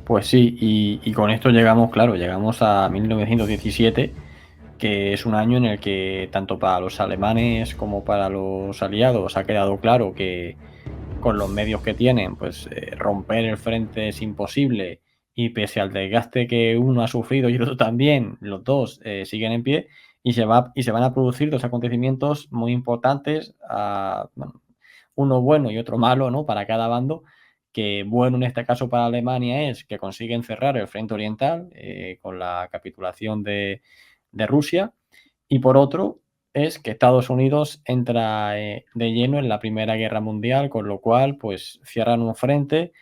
Pues sí, y con esto llegamos, claro, llegamos a 1917, que es un año en el que tanto para los alemanes como para los aliados ha quedado claro que con los medios que tienen, pues romper el frente es imposible y pese al desgaste que uno ha sufrido y el otro también, los dos siguen en pie y se van a producir dos acontecimientos muy importantes, bueno, uno bueno y otro malo, ¿no? Para cada bando, que bueno en este caso para Alemania es que consiguen cerrar el frente oriental con la capitulación de Rusia y por otro es que Estados Unidos entra de lleno en la Primera Guerra Mundial, con lo cual pues cierran un frente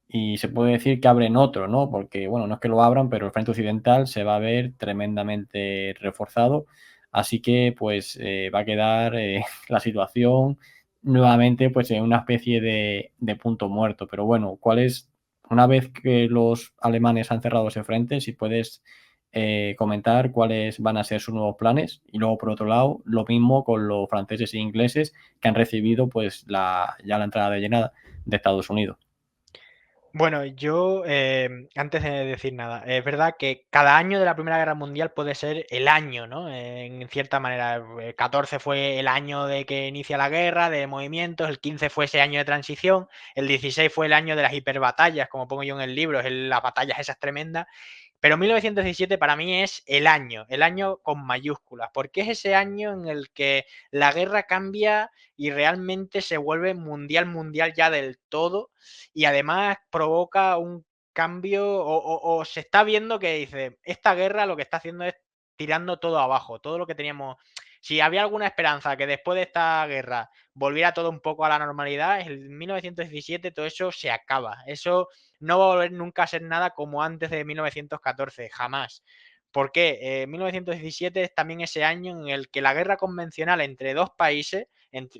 y se puede decir que abren otro, ¿no? Porque, bueno, no es que lo abran, pero el frente occidental se va a ver tremendamente reforzado. Así que, pues, va a quedar la situación nuevamente, pues, en una especie de punto muerto. Pero bueno, ¿cuál es, una vez que los alemanes han cerrado ese frente, si puedes comentar cuáles van a ser sus nuevos planes? Y luego, por otro lado, lo mismo con los franceses e ingleses que han recibido, pues, ya la entrada de llena de Estados Unidos. Bueno, yo, antes de decir nada, es verdad que cada año de la Primera Guerra Mundial puede ser el año, ¿no? En cierta manera, el 14 fue el año de que inicia la guerra, de movimientos, el 15 fue ese año de transición, el 16 fue el año de las hiperbatallas, como pongo yo en el libro, las batallas esas tremendas, pero 1917 para mí es el año con mayúsculas, porque es ese año en el que la guerra cambia y realmente se vuelve mundial, mundial ya del todo, y además provoca un cambio o se está viendo que dice, esta guerra lo que está haciendo es tirando todo abajo, todo lo que teníamos. Si había alguna esperanza que después de esta guerra volviera todo un poco a la normalidad, en 1917 todo eso se acaba. Eso no va a volver nunca a ser nada como antes de 1914, jamás. ¿Por qué? 1917 es también ese año en el que la guerra convencional entre dos países,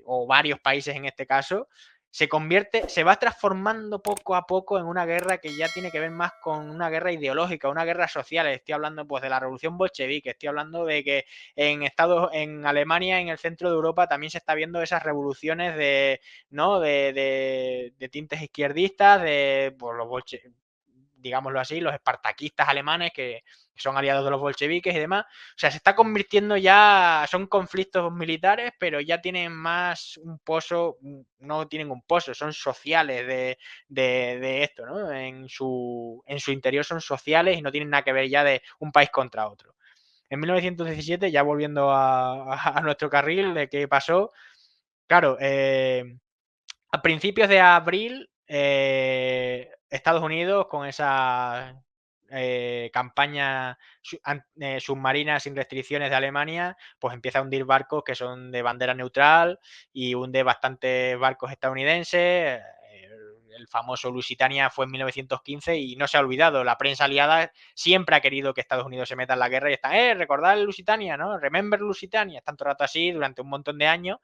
o varios países en este caso, se va transformando poco a poco en una guerra que ya tiene que ver más con una guerra ideológica, una guerra social. Estoy hablando pues de la revolución bolchevique, estoy hablando de que en Alemania, en el centro de Europa, también se está viendo esas revoluciones de, ¿no? de tintes izquierdistas, de pues, digámoslo así, los espartaquistas alemanes que son aliados de los bolcheviques y demás. O sea, se está convirtiendo ya, son conflictos militares, pero ya tienen más un pozo, no tienen un pozo, son sociales de esto, ¿no? En su interior son sociales y no tienen nada que ver ya de un país contra otro. En 1917, ya volviendo a nuestro carril de qué pasó, claro, a principios de abril, Estados Unidos con esa campaña submarina sin restricciones de Alemania, pues empieza a hundir barcos que son de bandera neutral y hunde bastantes barcos estadounidenses. El famoso Lusitania fue en 1915 y no se ha olvidado. La prensa aliada siempre ha querido que Estados Unidos se meta en la guerra y están, recordad el Lusitania, ¿no? Remember Lusitania. Están todo el rato así durante un montón de años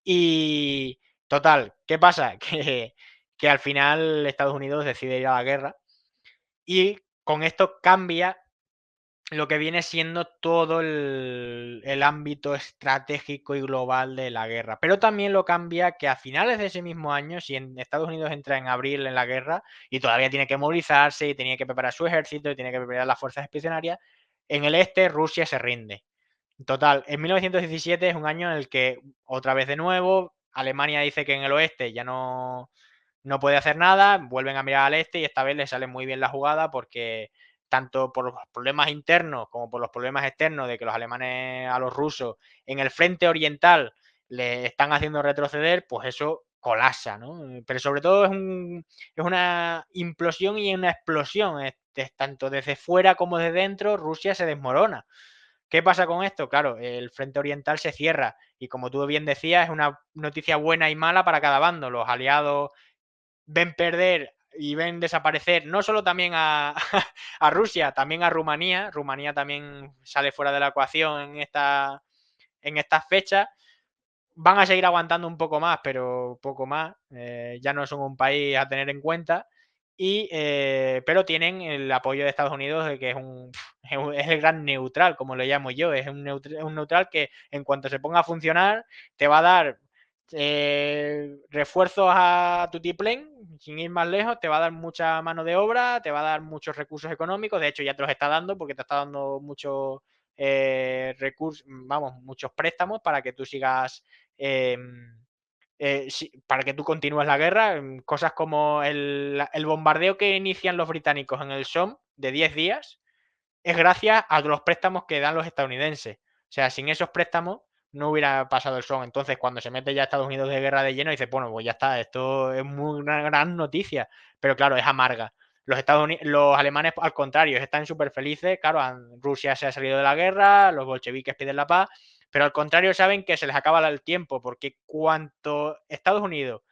y total, ¿qué pasa? Que al final Estados Unidos decide ir a la guerra y con esto cambia lo que viene siendo todo el ámbito estratégico y global de la guerra. Pero también lo cambia que a finales de ese mismo año, si en Estados Unidos entra en abril en la guerra y todavía tiene que movilizarse y tenía que preparar su ejército y tiene que preparar las fuerzas expedicionarias, en el este Rusia se rinde. Total, en 1917 es un año en el que, otra vez de nuevo, Alemania dice que en el oeste ya no puede hacer nada, vuelven a mirar al este y esta vez le sale muy bien la jugada porque tanto por los problemas internos como por los problemas externos de que los alemanes a los rusos en el frente oriental le están haciendo retroceder, pues eso colapsa, ¿no? Pero sobre todo es una implosión y una explosión, tanto desde fuera como desde dentro, Rusia se desmorona. ¿Qué pasa con esto? Claro, el frente oriental se cierra y como tú bien decías, es una noticia buena y mala para cada bando. Los aliados ven perder y ven desaparecer no solo también a, a Rusia, también a Rumanía. Rumanía también sale fuera de la ecuación en estas fechas. Van a seguir aguantando un poco más, pero poco más. Ya no son un país a tener en cuenta. Pero tienen el apoyo de Estados Unidos, de que es el gran neutral, como lo llamo yo. Es un neutral que en cuanto se ponga a funcionar, te va a dar refuerzos a Tutiplén, sin ir más lejos, te va a dar mucha mano de obra, te va a dar muchos recursos económicos, de hecho ya te los está dando porque te está dando muchos recursos, vamos, muchos préstamos para que tú sigas, para que tú continúes la guerra, cosas como el bombardeo que inician los británicos en el Somme de 10 días, es gracias a los préstamos que dan los estadounidenses. O sea, sin esos préstamos no hubiera pasado el son. Entonces, cuando se mete ya Estados Unidos de guerra de lleno, dice, bueno, pues ya está, esto es una gran noticia. Pero claro, es amarga. Los alemanes, al contrario, están súper felices. Claro, Rusia se ha salido de la guerra, los bolcheviques piden la paz, pero al contrario saben que se les acaba el tiempo, porque cuanto Estados Unidos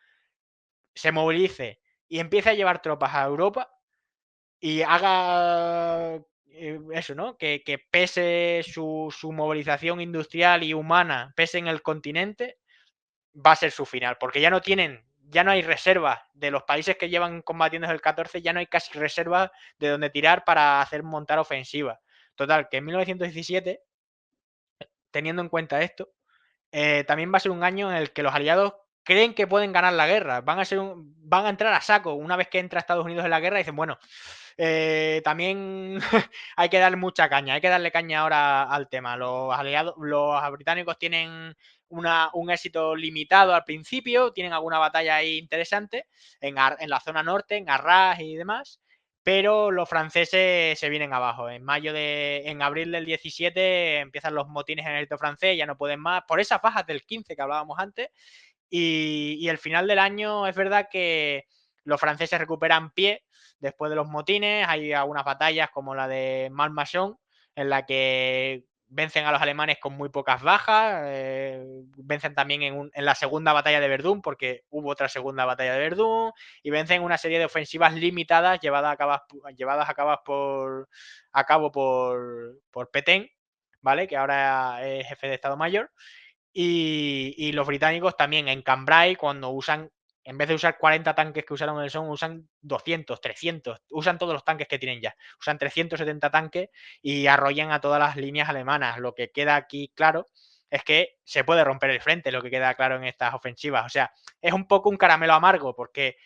se movilice y empiece a llevar tropas a Europa, y haga eso, ¿no? Que pese su movilización industrial y humana, pese en el continente, va a ser su final, porque ya no hay reservas de los países que llevan combatiendo desde el 14, ya no hay casi reservas de donde tirar para hacer montar ofensiva. Total, que en 1917, teniendo en cuenta esto, también va a ser un año en el que los aliados creen que pueden ganar la guerra. Van a entrar a saco. Una vez que entra Estados Unidos en la guerra, dicen, bueno, también hay que darle mucha caña, hay que darle caña ahora al tema. Los británicos tienen un éxito limitado al principio, tienen alguna batalla ahí interesante en la zona norte, en Arras y demás, pero los franceses se vienen abajo. En abril del 17 empiezan los motines en el ejército francés, ya no pueden más, por esas bajas del 15 que hablábamos antes, y el final del año es verdad que los franceses recuperan pie después de los motines, hay algunas batallas como la de Malmaison, en la que vencen a los alemanes con muy pocas bajas, vencen también en la segunda batalla de Verdún, porque hubo otra segunda batalla de Verdún, y vencen una serie de ofensivas limitadas llevadas a cabo por Petain, ¿vale? Que ahora es jefe de Estado Mayor. Y los británicos también en Cambrai, cuando usan, en vez de usar 40 tanques que usaron en el Somme, usan 200, 300, usan todos los tanques que tienen ya, usan 370 tanques y arrollan a todas las líneas alemanas. Lo que queda aquí claro es que se puede romper el frente, lo que queda claro en estas ofensivas. O sea, es un poco un caramelo amargo, porque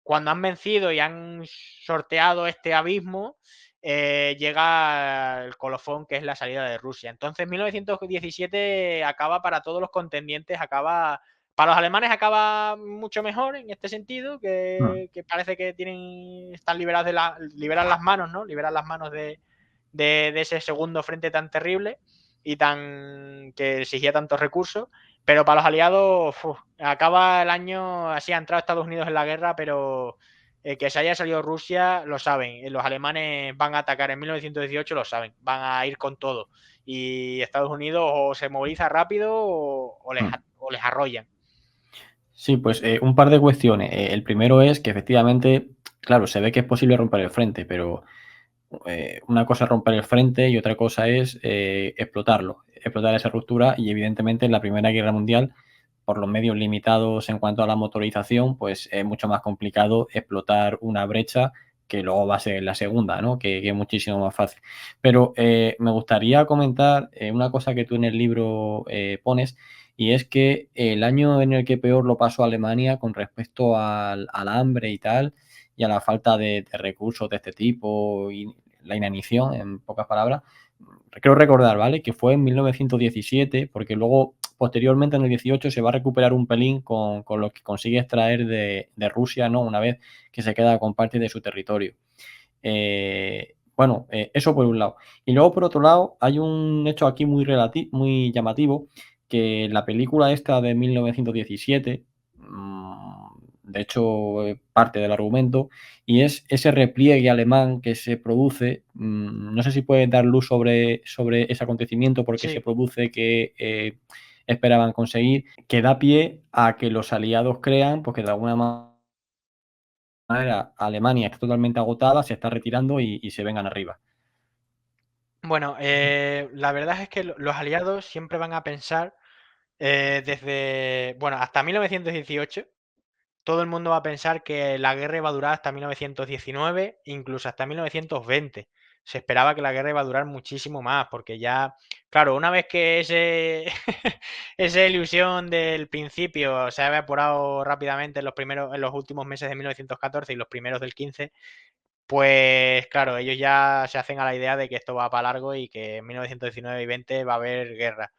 cuando han vencido y han sorteado este abismo, llega el colofón, que es la salida de Rusia. Entonces 1917 acaba para todos los contendientes, para los alemanes acaba mucho mejor en este sentido, Mm. que parece que están liberados liberan las manos, ¿no? Liberan las manos de ese segundo frente tan terrible y que exigía tantos recursos. Pero para los aliados, acaba el año, así ha entrado Estados Unidos en la guerra, pero que se haya salido Rusia, lo saben. Los alemanes van a atacar en 1918, lo saben. Van a ir con todo. Y Estados Unidos o se moviliza rápido Mm. o les arrollan. Sí, pues un par de cuestiones. El primero es que efectivamente, claro, se ve que es posible romper el frente, pero una cosa es romper el frente y otra cosa es explotar esa ruptura y evidentemente en la Primera Guerra Mundial, por los medios limitados en cuanto a la motorización, pues es mucho más complicado explotar una brecha que luego va a ser la segunda, ¿no? Que es muchísimo más fácil. Pero me gustaría comentar una cosa que tú en el libro pones, y es que el año en el que peor lo pasó Alemania con respecto al hambre y tal, y a la falta de recursos de este tipo y la inanición, en pocas palabras. Creo recordar, ¿vale? Que fue en 1917, porque luego, posteriormente, en el 18, se va a recuperar un pelín con lo que consigue extraer de Rusia, ¿no? Una vez que se queda con parte de su territorio. Bueno, eso por un lado. Y luego, por otro lado, hay un hecho aquí muy llamativo, que la película esta de 1917, de hecho, parte del argumento, y es ese repliegue alemán que se produce. No sé si puedes dar luz sobre ese acontecimiento, porque se Sí. produce, que esperaban conseguir, que da pie a que los aliados crean, porque de alguna manera Alemania está totalmente agotada, se está retirando y se vengan arriba. Bueno, la verdad es que los aliados siempre van a pensar bueno, hasta 1918 todo el mundo va a pensar que la guerra iba a durar hasta 1919, incluso hasta 1920. Se esperaba que la guerra iba a durar muchísimo más, porque ya, claro, una vez que esa ilusión del principio se ha evaporado rápidamente en los últimos meses de 1914 y los primeros del 15, pues claro, ellos ya se hacen a la idea de que esto va para largo y que en 1919 y 20 va a haber guerra.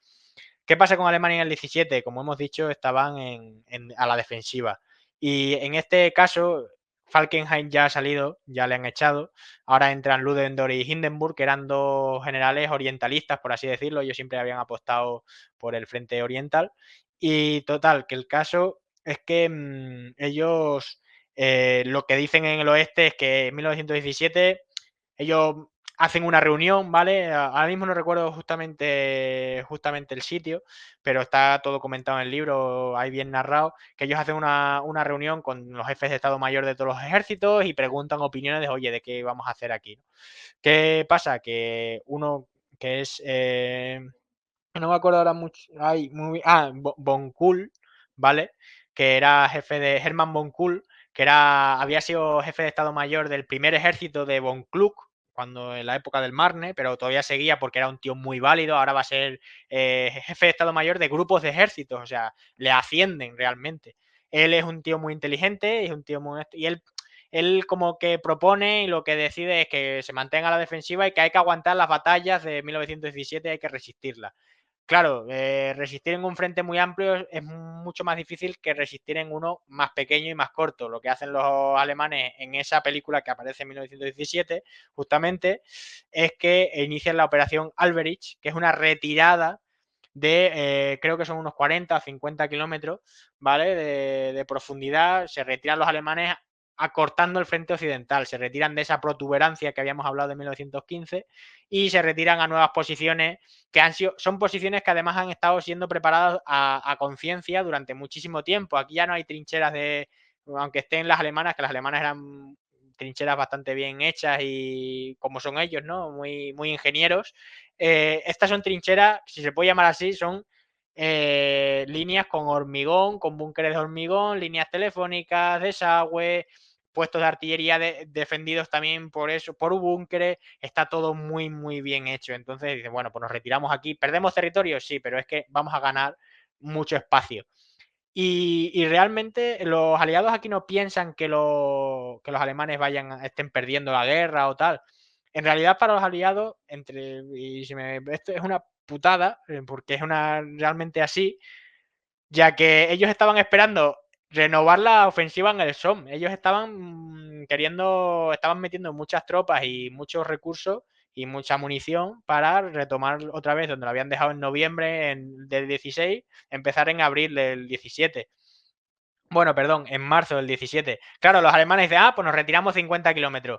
¿Qué pasa con Alemania en el 17? Como hemos dicho, estaban a la defensiva. Y en este caso, Falkenhayn ya ha salido, ya le han echado. Ahora entran Ludendorff y Hindenburg, que eran dos generales orientalistas, por así decirlo. Ellos siempre habían apostado por el frente oriental. Y total, que el caso es que ellos lo que dicen en el oeste es que en 1917 ellos hacen una reunión, ¿vale? Ahora mismo no recuerdo justamente el sitio, pero está todo comentado en el libro, ahí bien narrado, que ellos hacen una reunión con los jefes de Estado Mayor de todos los ejércitos y preguntan opiniones de, oye, ¿de qué vamos a hacer aquí? ¿Qué pasa? Que uno que es no me acuerdo ahora mucho. Ay, Von Kuhl, ¿vale? Que era jefe de Hermann von Kuhl, que había sido jefe de Estado Mayor del primer ejército de von Kluck, cuando en la época del Marne, pero todavía seguía porque era un tío muy válido. Ahora va a ser jefe de Estado Mayor de grupos de ejércitos, o sea, le ascienden realmente. Él es un tío muy inteligente, es un tío muy. Y él como que propone y lo que decide es que se mantenga a la defensiva y que hay que aguantar las batallas de 1917, hay que resistirlas. Claro, resistir en un frente muy amplio es mucho más difícil que resistir en uno más pequeño y más corto. Lo que hacen los alemanes en esa película que aparece en 1917, justamente, es que inician la operación Alberich, que es una retirada de, creo que son unos 40 o 50 kilómetros, ¿vale? De profundidad. Se retiran los alemanes acortando el frente occidental, se retiran de esa protuberancia que habíamos hablado de 1915 y se retiran a nuevas posiciones que son posiciones que además han estado siendo preparadas a conciencia durante muchísimo tiempo. Aquí ya no hay trincheras aunque estén las alemanas, que las alemanas eran trincheras bastante bien hechas y como son ellos, ¿no? Muy, muy ingenieros. Estas son trincheras, si se puede llamar así, son líneas con hormigón, con búnkeres de hormigón, líneas telefónicas, desagüe, puestos de artillería defendidos también por eso, por búnkeres, está todo muy, muy bien hecho. Entonces dice, bueno, pues nos retiramos aquí, perdemos territorio, sí, pero es que vamos a ganar mucho espacio. Y realmente los aliados aquí no piensan que los alemanes estén perdiendo la guerra o tal. En realidad, para los aliados, esto es una putada, porque es realmente así, ya que ellos estaban esperando renovar la ofensiva en el Somme. Ellos estaban metiendo muchas tropas y muchos recursos y mucha munición para retomar otra vez donde lo habían dejado en noviembre del 16, empezar en abril del 17. Bueno, perdón, en marzo del 17. Claro, los alemanes dicen, pues nos retiramos 50 kilómetros.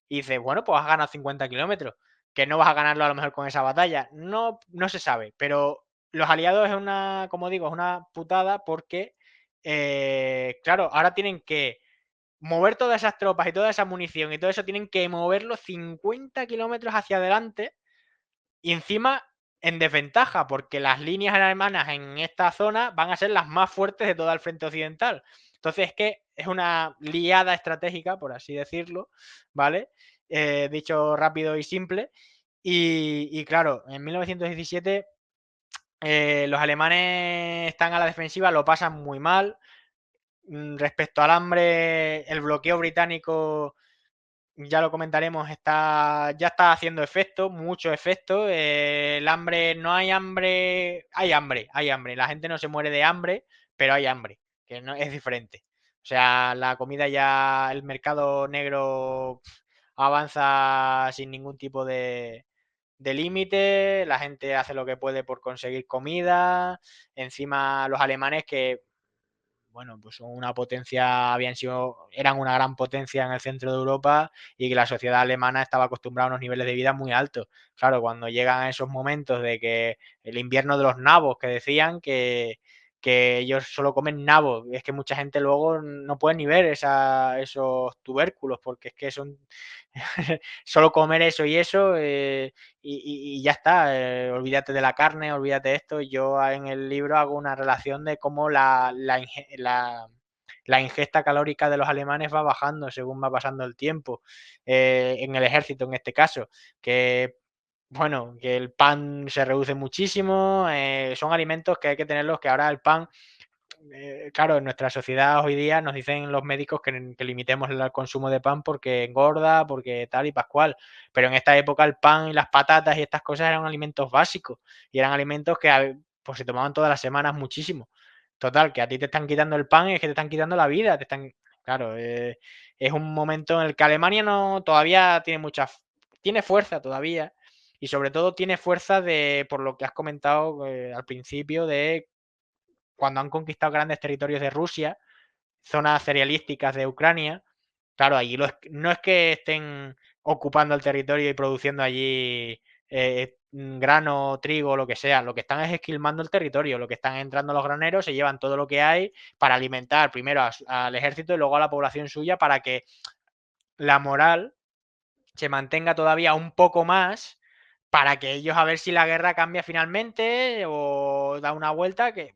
Y dice, bueno, pues has ganado 50 kilómetros, que no vas a ganarlo a lo mejor con esa batalla. No, no se sabe, pero los aliados como digo, es una putada porque, claro, ahora tienen que mover todas esas tropas y toda esa munición y todo eso, tienen que moverlo 50 kilómetros hacia adelante y encima en desventaja, porque las líneas alemanas en esta zona van a ser las más fuertes de todo el frente occidental. Entonces es que es una liada estratégica, por así decirlo, ¿vale? Dicho rápido y simple. Y claro, en 1917 los alemanes están a la defensiva, lo pasan muy mal. Respecto al hambre, el bloqueo británico ya lo comentaremos, ya está haciendo efecto, mucho efecto. El hambre, no hay hambre, hay hambre. La gente no se muere de hambre, pero hay hambre, que no es diferente. O sea, la comida ya, el mercado negro avanza sin ningún tipo de límite, la gente hace lo que puede por conseguir comida. Encima los alemanes que bueno, pues son una potencia, eran una gran potencia en el centro de Europa y que la sociedad alemana estaba acostumbrada a unos niveles de vida muy altos. Claro, cuando llegan esos momentos de que el invierno de los nabos, que decían que ellos solo comen nabos, y es que mucha gente luego no puede ni ver esos tubérculos, porque es que son solo comer eso y eso, y ya está, olvídate de la carne, olvídate de esto. Yo en el libro hago una relación de cómo la ingesta calórica de los alemanes va bajando según va pasando el tiempo, en el ejército en este caso, que bueno, que el pan se reduce muchísimo, son alimentos que hay que tenerlos, que ahora el pan, claro, en nuestra sociedad hoy día nos dicen los médicos que limitemos el consumo de pan porque engorda, porque tal y pascual, pero en esta época el pan y las patatas y estas cosas eran alimentos básicos y eran alimentos que pues se tomaban todas las semanas muchísimo. Total, que a ti te están quitando el pan y es que te están quitando la vida, te están, claro, es un momento en el que Alemania no todavía tiene fuerza todavía y sobre todo tiene fuerza de, por lo que has comentado al principio, de cuando han conquistado grandes territorios de Rusia, zonas cerealísticas de Ucrania. Claro, allí no es que estén ocupando el territorio y produciendo allí grano, trigo, lo que sea. Lo que están es esquilmando el territorio. Lo que están entrando los graneros, se llevan todo lo que hay para alimentar primero al ejército y luego a la población suya para que la moral se mantenga todavía un poco más para que ellos a ver si la guerra cambia finalmente o da una vuelta, que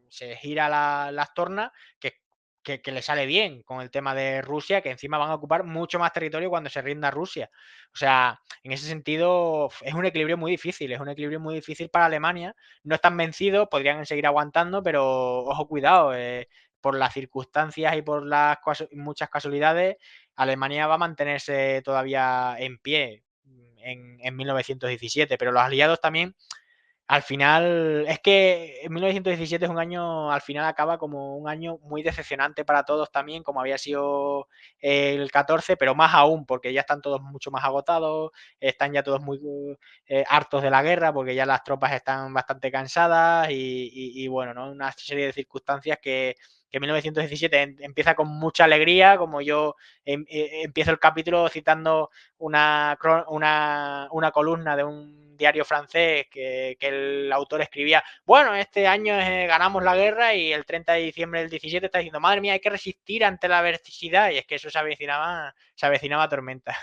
se gira las tornas, que le sale bien con el tema de Rusia, que encima van a ocupar mucho más territorio cuando se rinda Rusia. O sea, en ese sentido es un equilibrio muy difícil, es un equilibrio muy difícil para Alemania. No están vencidos, podrían seguir aguantando, pero ojo, cuidado, por las circunstancias y por las muchas casualidades, Alemania va a mantenerse todavía en pie en 1917, pero los aliados también, al final, es que en 1917 es un año, al final acaba como un año muy decepcionante para todos también, como había sido el 14, pero más aún, porque ya están todos mucho más agotados, están ya todos muy hartos de la guerra, porque ya las tropas están bastante cansadas y bueno, ¿no? Una serie de circunstancias que 1917 empieza con mucha alegría, como yo empiezo el capítulo citando una columna de un diario francés que el autor escribía, bueno, este año ganamos la guerra y el 30 de diciembre del 17 está diciendo, madre mía, hay que resistir ante la adversidad, y es que eso se avecinaba tormenta.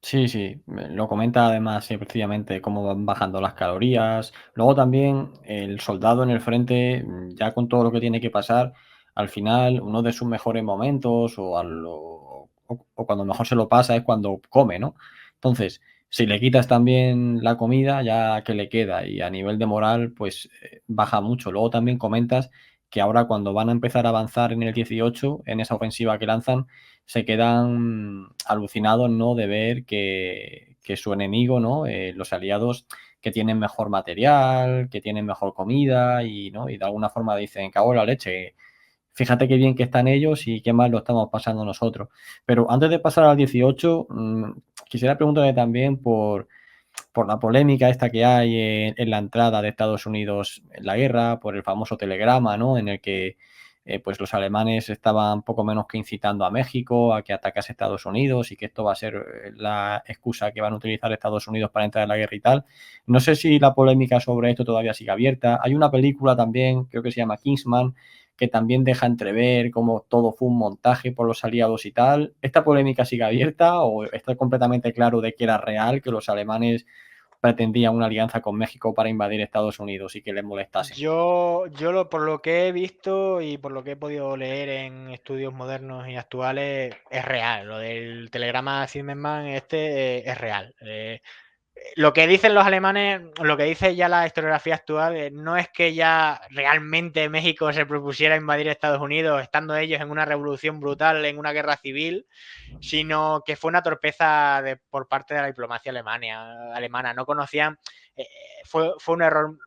Sí, sí, lo comenta además precisamente cómo van bajando las calorías. Luego también el soldado en el frente, ya con todo lo que tiene que pasar, al final uno de sus mejores momentos o cuando mejor se lo pasa es cuando come, ¿no? Entonces, si le quitas también la comida, ya que le queda y a nivel de moral, pues baja mucho. Luego también comentas que ahora cuando van a empezar a avanzar en el 18, en esa ofensiva que lanzan, se quedan alucinados, ¿no? De ver que su enemigo, ¿no? Los aliados que tienen mejor material, que tienen mejor comida y, ¿no? Y de alguna forma dicen, cago en la leche, fíjate qué bien que están ellos y qué mal lo estamos pasando nosotros. Pero antes de pasar al 18, quisiera preguntarle también por la polémica esta que hay en la entrada de Estados Unidos en la guerra, por el famoso telegrama, ¿no? En el que pues los alemanes estaban poco menos que incitando a México a que atacase Estados Unidos y que esto va a ser la excusa que van a utilizar Estados Unidos para entrar en la guerra y tal. No sé si la polémica sobre esto todavía sigue abierta. Hay una película también, creo que se llama Kingsman, que también deja entrever cómo todo fue un montaje por los aliados y tal. ¿Esta polémica sigue abierta o está completamente claro de que era real, que los alemanes pretendían una alianza con México para invadir Estados Unidos y que les molestasen? Por lo que he visto y por lo que he podido leer en estudios modernos y actuales, es real. Lo del telegrama Zimmermann es real. Lo que dicen los alemanes, lo que dice ya la historiografía actual, no es que ya realmente México se propusiera invadir Estados Unidos, estando ellos en una revolución brutal, en una guerra civil, sino que fue una torpeza por parte de la diplomacia alemana. No conocían, fue un error,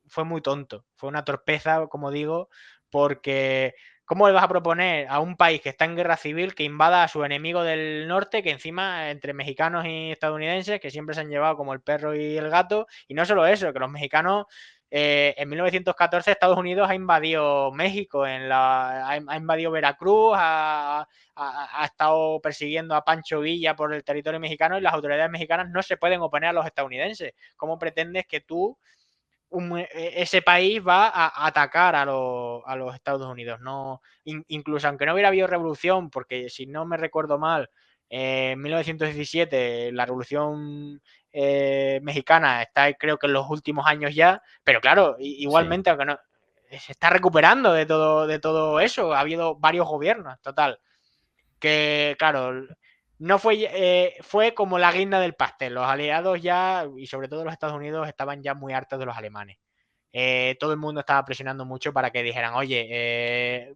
fue muy tonto, fue una torpeza, como digo, porque ¿cómo le vas a proponer a un país que está en guerra civil que invada a su enemigo del norte, que encima entre mexicanos y estadounidenses, que siempre se han llevado como el perro y el gato? Y no solo eso, que los mexicanos en 1914 Estados Unidos ha invadido México, ha invadido Veracruz, ha estado persiguiendo a Pancho Villa por el territorio mexicano y las autoridades mexicanas no se pueden oponer a los estadounidenses. ¿Cómo pretendes que tú ese país va a atacar a los Estados Unidos? No, incluso aunque no hubiera habido revolución, porque si no me recuerdo mal, en 1917 la revolución mexicana está creo que en los últimos años ya, pero claro, Sí. igualmente, aunque no, se está recuperando de todo eso. Ha habido varios gobiernos, total. Que, claro, no fue como la guinda del pastel. Los aliados ya, y sobre todo los Estados Unidos, estaban ya muy hartos de los alemanes. Todo el mundo estaba presionando mucho para que dijeran, oye,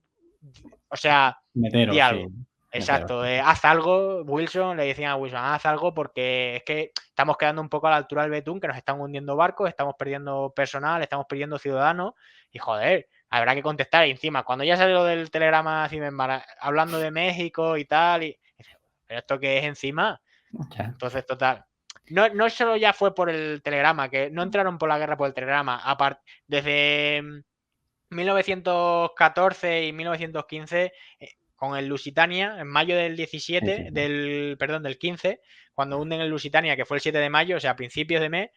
o sea, di Meteros, sí. algo. Meteros. Exacto, haz algo, Wilson, le decían a Wilson, haz algo porque es que estamos quedando un poco a la altura del betún, que nos están hundiendo barcos, estamos perdiendo personal, estamos perdiendo ciudadanos, y joder, habrá que contestar. Y encima, cuando ya salió del telegrama hablando de México y tal, pero esto que es encima, Ya. entonces total. No solo ya fue por el telegrama, que no entraron por la guerra por el telegrama, desde 1914 y 1915, con el Lusitania, en mayo del 17, Sí. del 15, cuando hunden el Lusitania, que fue el 7 de mayo, o sea, a principios de mes,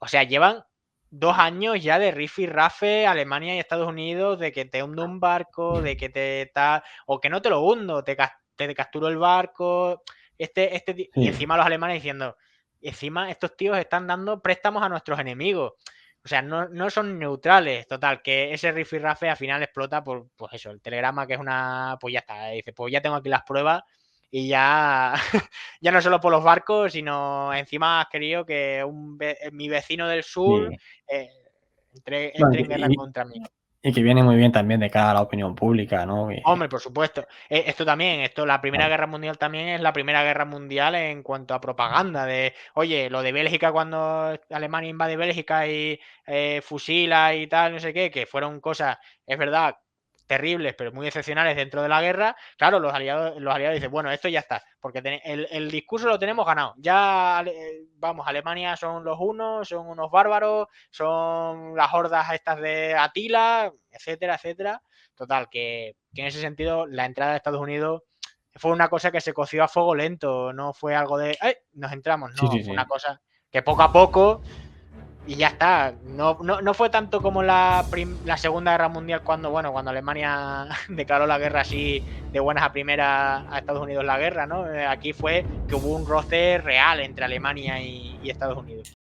o sea, llevan 2 años ya de rifirrafe Alemania y Estados Unidos, de que te hunde un barco, de que o que no te lo hundo, te capturo el barco, y Sí. encima los alemanes diciendo, encima estos tíos están dando préstamos a nuestros enemigos. O sea, no son neutrales, total, que ese rifirrafe al final explota por, pues eso, el telegrama, que es pues ya está, dice, pues ya tengo aquí las pruebas y ya, ya no solo por los barcos, sino encima has querido que mi vecino del sur Sí. eh, No, entre en guerra contra mí. y que viene muy bien también de cara a la opinión pública, ¿no? Hombre, por supuesto. La Primera Claro. Guerra Mundial también es la Primera Guerra Mundial en cuanto a propaganda. Oye, lo de Bélgica cuando Alemania invade Bélgica y fusila y tal, no sé qué, que fueron cosas, es verdad, terribles, pero muy excepcionales dentro de la guerra. Claro, los aliados dicen, bueno, esto ya está, porque el discurso lo tenemos ganado. Ya, vamos, Alemania son los unos, son unos bárbaros, son las hordas estas de Atila, etcétera, etcétera. Total, que en ese sentido la entrada de Estados Unidos fue una cosa que se coció a fuego lento, no fue algo de, ¡ay! Nos entramos, Sí, no, sí, fue una sí. cosa que poco a poco y ya está. No fue tanto como la Segunda Guerra Mundial cuando Alemania declaró la guerra así de buenas a primeras a Estados Unidos la guerra, ¿no? Aquí fue que hubo un roce real entre Alemania y Estados Unidos.